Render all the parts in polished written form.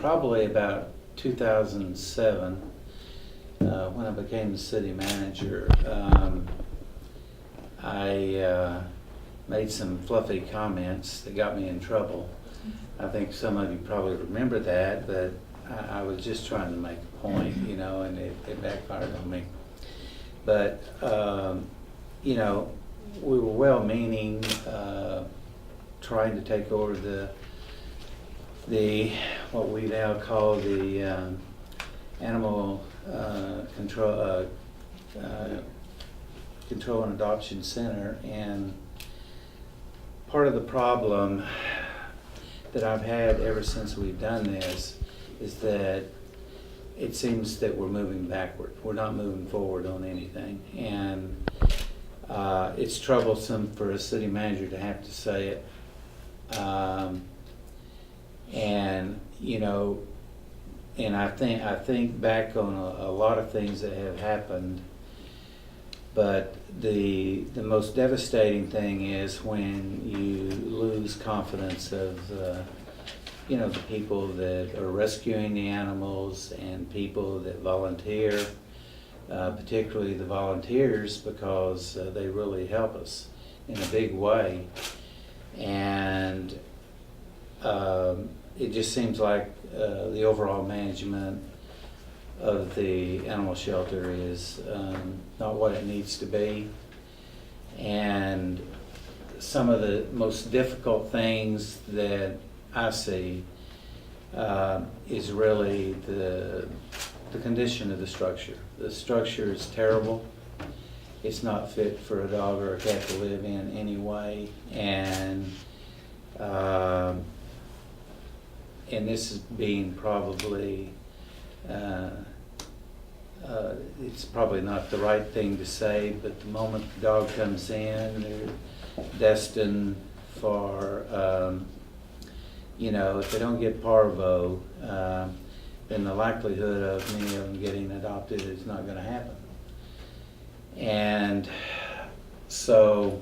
probably about 2007, when I became the city manager. I made some fluffy comments that got me in trouble. I think some of you probably remember that, but I was just trying to make a point, you know, and it backfired on me. But, you know, we were well-meaning, trying to take over the what we now call the animal control and adoption center. And part of the problem that I've had ever since we've done this is that it seems that we're moving backward. We're not moving forward on anything. And it's troublesome for a city manager to have to say it. And you know, and I think back on a lot of things that have happened, but the most devastating thing is when you lose confidence of you know, the people that are rescuing the animals and people that volunteer, particularly the volunteers, because they really help us in a big way. And it just seems like the overall management of the animal shelter is not what it needs to be. And some of the most difficult things that I see is really the condition of the structure. The structure is terrible. It's not fit for a dog or a cat to live in anyway. And this is being probably, it's probably not the right thing to say, but the moment the dog comes in, they're destined for, you know, if they don't get parvo, then the likelihood of many of them getting adopted is not going to happen. And so,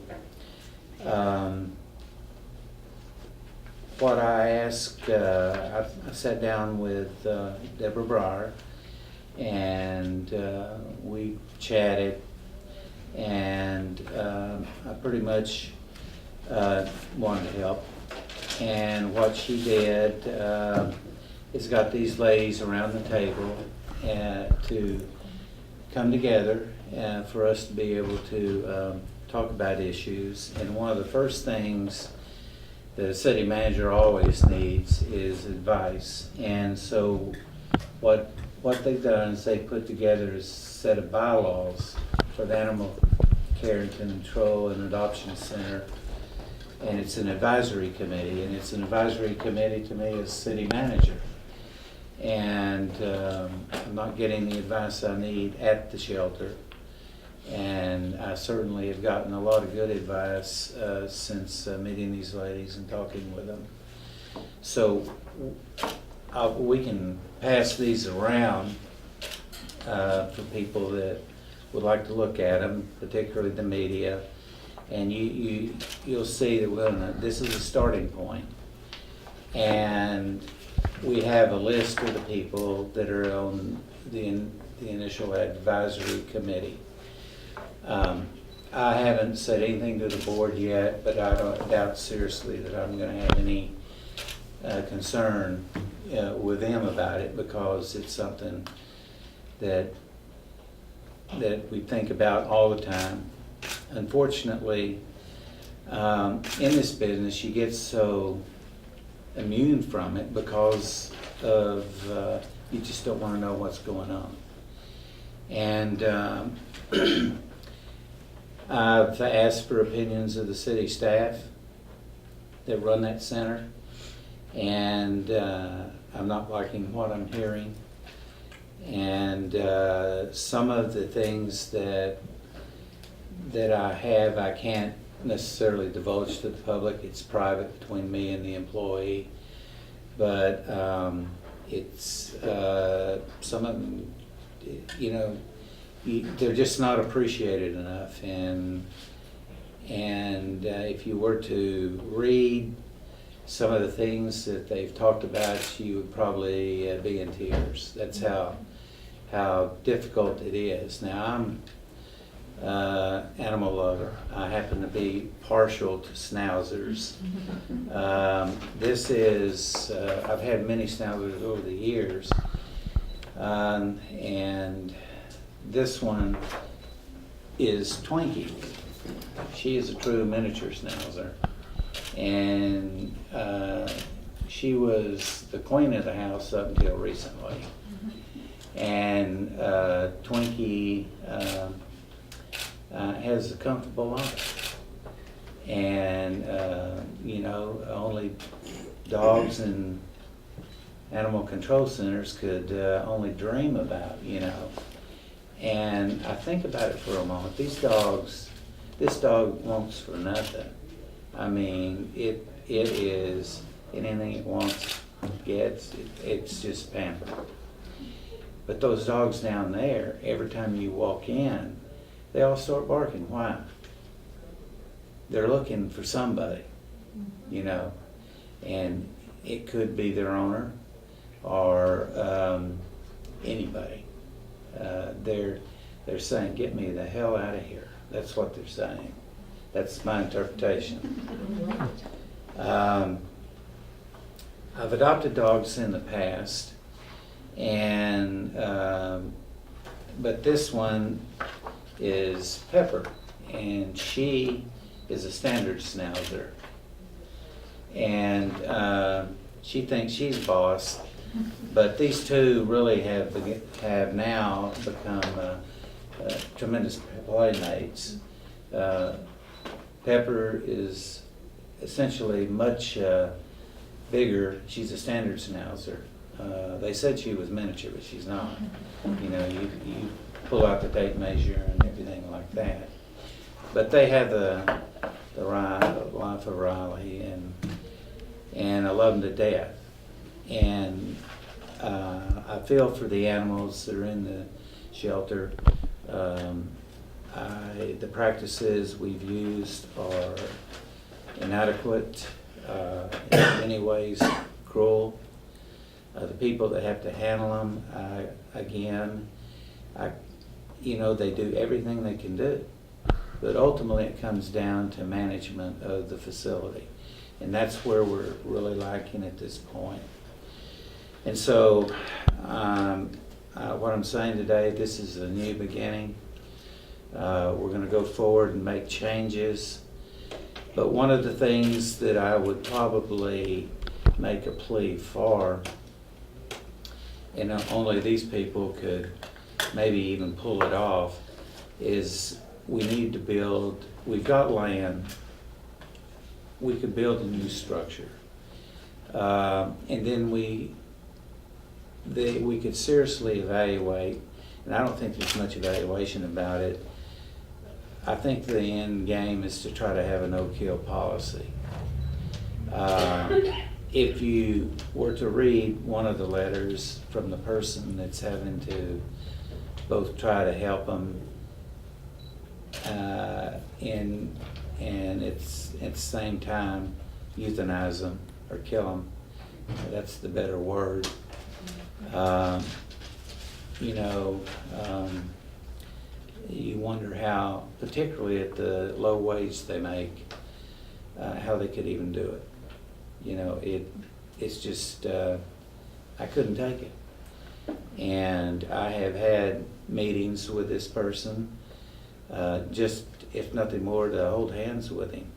what I asked, I sat down with Deborah Breyer, and we chatted, and I pretty much wanted to help. And what she did is got these ladies around the table to come together for us to be able to talk about issues. And one of the first things that a city manager always needs is advice. And so what they've done is they put together a set of bylaws for the Animal Care and Control and Adoption Center. And it's an advisory committee, and it's an advisory committee to me as city manager. And I'm not getting the advice I need at the shelter. And I certainly have gotten a lot of good advice since meeting these ladies and talking with them. So we can pass these around for people that would like to look at them, particularly the media. And you'll see that this is a starting point. And we have a list of the people that are on the initial advisory committee. I haven't said anything to the board yet, but I don't doubt seriously that I'm going to have any concern with them about it, because it's something that we think about all the time. Unfortunately, in this business, you get so immune from it because of you just don't want to know what's going on. And I've asked for opinions of the city staff that run that center, and I'm not liking what I'm hearing. And some of the things that I can't necessarily divulge to the public. It's private between me and the employee. But it's some of them, you know, they're just not appreciated enough. And if you were to read some of the things that they've talked about, you would probably be in tears. That's how difficult it is. Now, I'm animal lover. I happen to be partial to schnauzers. This is, I've had many schnauzers over the years, and this one is Twinkie. She is a true miniature schnauzer, and she was the queen of the house up until recently. And Twinkie has a comfortable life, and you know, only dogs and animal control centers could only dream about, you know. And I think about it for a moment. This dog wants for nothing. I mean, it is anything it wants, gets. It's just pampered. But those dogs down there, every time you walk in, they all start barking. Why? They're looking for somebody, you know, and it could be their owner or anybody. They're saying, "Get me the hell out of here." That's what they're saying. That's my interpretation. I've adopted dogs in the past, and but this one is Pepper, and she is a standard schnauzer, and she thinks she's boss. But these two really have now become tremendous playmates. Pepper is essentially much bigger. She's a standard schnauzer. They said she was miniature, but she's not. You know, you pull out the tape measure and everything like that. But they have the life of Riley, and I love them to death. And I feel for the animals that are in the shelter. The practices we've used are inadequate, in many ways cruel. The people that have to handle them, you know, they do everything they can do. But ultimately it comes down to management of the facility. And that's where we're really lacking at this point. And so what I'm saying today, this is a new beginning. We're going to go forward and make changes. But one of the things that I would probably make a plea for, and only these people could maybe even pull it off, is we need to build, we've got land, we could build a new structure. And then we could seriously evaluate, and I don't think there's much evaluation about it. I think the end game is to try to have a no-kill policy. If you were to read one of the letters from the person that's having to both try to help them and at the same time euthanize them or kill them, that's the better word. You know, you wonder how, particularly at the low wage they make, how they could even do it. You know, it's just, I couldn't take it. And I have had meetings with this person, just if nothing more to hold hands with him.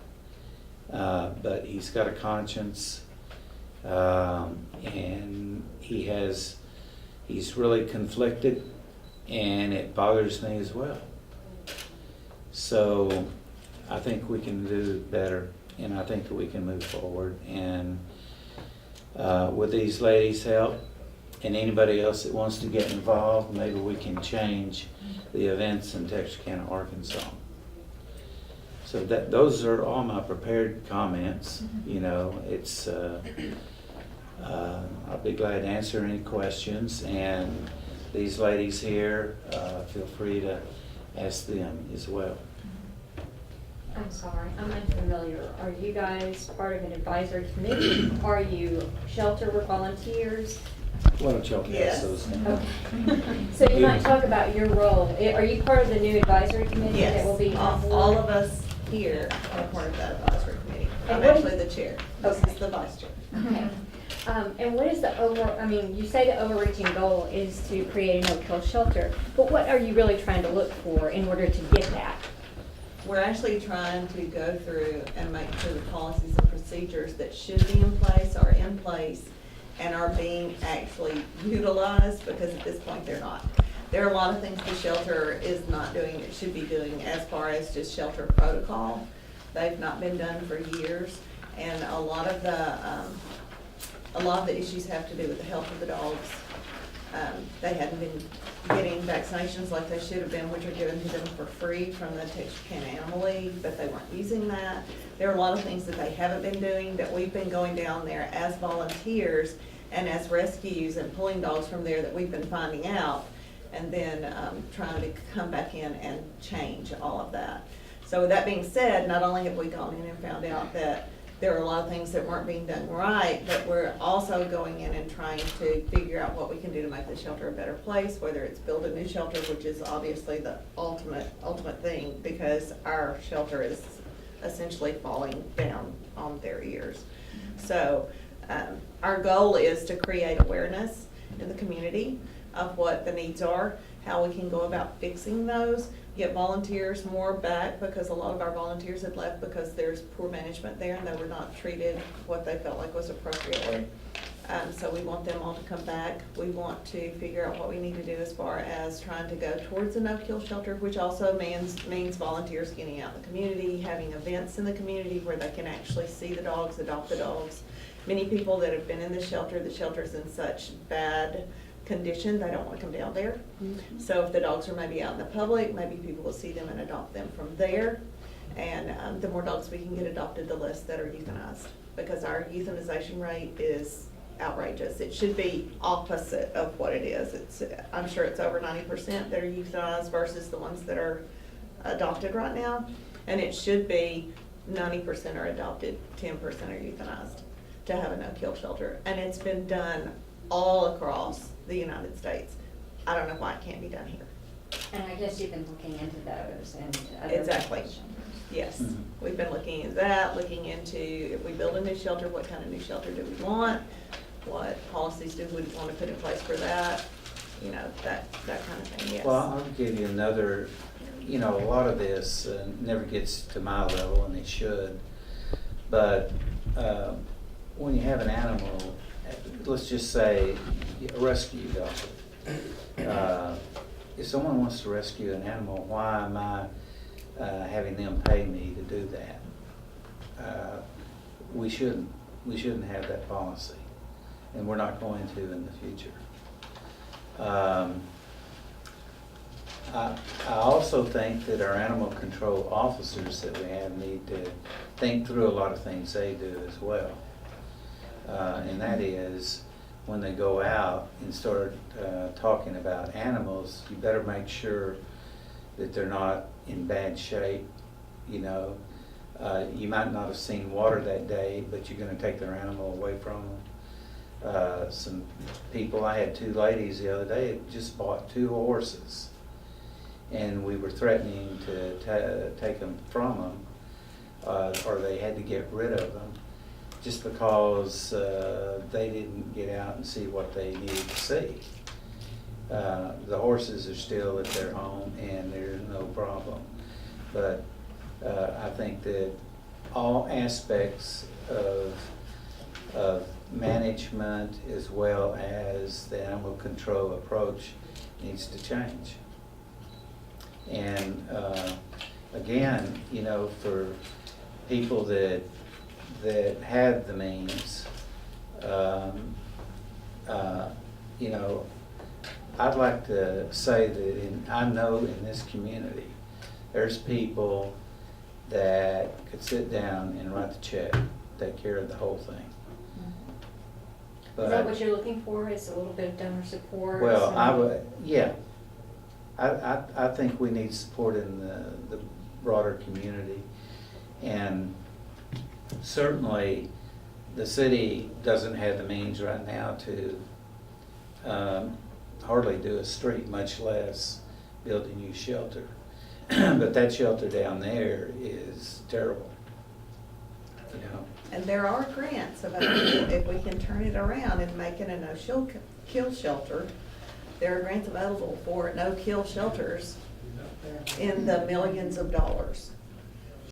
But he's got a conscience, and he's really conflicted, and it bothers me as well. So I think we can do better, and I think that we can move forward. And with these ladies' help, and anybody else that wants to get involved, maybe we can change the events in Texarkana, Arkansas. So those are all my prepared comments. You know, it's I'll be glad to answer any questions, and these ladies here, feel free to ask them as well. I'm sorry, I'm unfamiliar. Are you guys part of an advisory committee? Are you shelter volunteers? Why don't y'all pass Yes. those down? Okay. So you might talk about your role. Are you part of the new advisory committee that will be Yes, on board? all of us here are part of that advisory committee. And I'm what- actually the chair. This Okay. is the vice chair. Okay. And what is you say the overreaching goal is to create a no-kill shelter, but what are you really trying to look for in order to get that? We're actually trying to go through and make sure the policies and procedures that should be in place are in place and are being actually utilized, because at this point they're not. There are a lot of things the shelter is not doing, it should be doing as far as just shelter protocol. They've not been done for years, and a lot of the issues have to do with the health of the dogs. They hadn't been getting vaccinations like they should have been, which are given to them for free from the Texarkana Animal League, but they weren't using that. There are a lot of things that they haven't been doing, that we've been going down there as volunteers and as rescues and pulling dogs from there that we've been finding out, and then trying to come back in and change all of that. So with that being said, not only have we gone in and found out that there are a lot of things that weren't being done right, but we're also going in and trying to figure out what we can do to make the shelter a better place, whether it's build a new shelter, which is obviously the ultimate thing, because our shelter is essentially falling down on their ears. So our goal is to create awareness in the community of what the needs are, how we can go about fixing those, get volunteers more back, because a lot of our volunteers had left because there's poor management there and they were not treated what they felt like was appropriately. So we want them all to come back. We want to figure out what we need to do as far as trying to go towards a no-kill shelter, which also means volunteers getting out in the community, having events in the community where they can actually see the dogs, adopt the dogs. Many people that have been in the shelter's in such bad condition, they don't want to come down there. So if the dogs are maybe out in the public, maybe people will see them and adopt them from there. And the more dogs we can get adopted, the less that are euthanized, because our euthanization rate is outrageous. It should be opposite of what it is. I'm sure it's over 90% that are euthanized versus the ones that are adopted right now. And it should be 90% are adopted, 10% are euthanized to have a no-kill shelter. And it's been done all across the United States. I don't know why it can't be done here. And I guess you've been looking into those and other. Exactly. Yes, Mhm. we've been looking at that, looking into if we build a new shelter, what kind of new shelter do we want? What policies do we want to put in place for that? You know, that kind of thing, yes. Well, I'll give you another, a lot of this never gets to my level, and it should. But when you have an animal, let's just say a rescue dog. If someone wants to rescue an animal, why am I having them pay me to do that? We shouldn't have that policy, and we're not going to in the future. I also think that our animal control officers that we have need to think through a lot of things they do as well. And that is, when they go out and start talking about animals, you better make sure that they're not in bad shape. You might not have seen water that day, but you're going to take their animal away from them. Some people, I had two ladies the other day that just bought two horses, and we were threatening to take them from them, or they had to get rid of them, just because they didn't get out and see what they needed to see. The horses are still at their home and there's no problem. But I think that all aspects of management as well as the animal control approach needs to change. And again, for people that have the means, I'd like to say that I know in this community, there's people that could sit down and write the check, take care of the whole thing. Is that what you're looking for, is a little bit of donor support? Well, I would, yeah. I think we need support in the broader community. And certainly, the city doesn't have the means right now to hardly do a street, much less build a new shelter. But that shelter down there is terrible, you know. And there are grants available if we can turn it around and make it a no-kill shelter. There are grants available for no-kill shelters in the millions of dollars.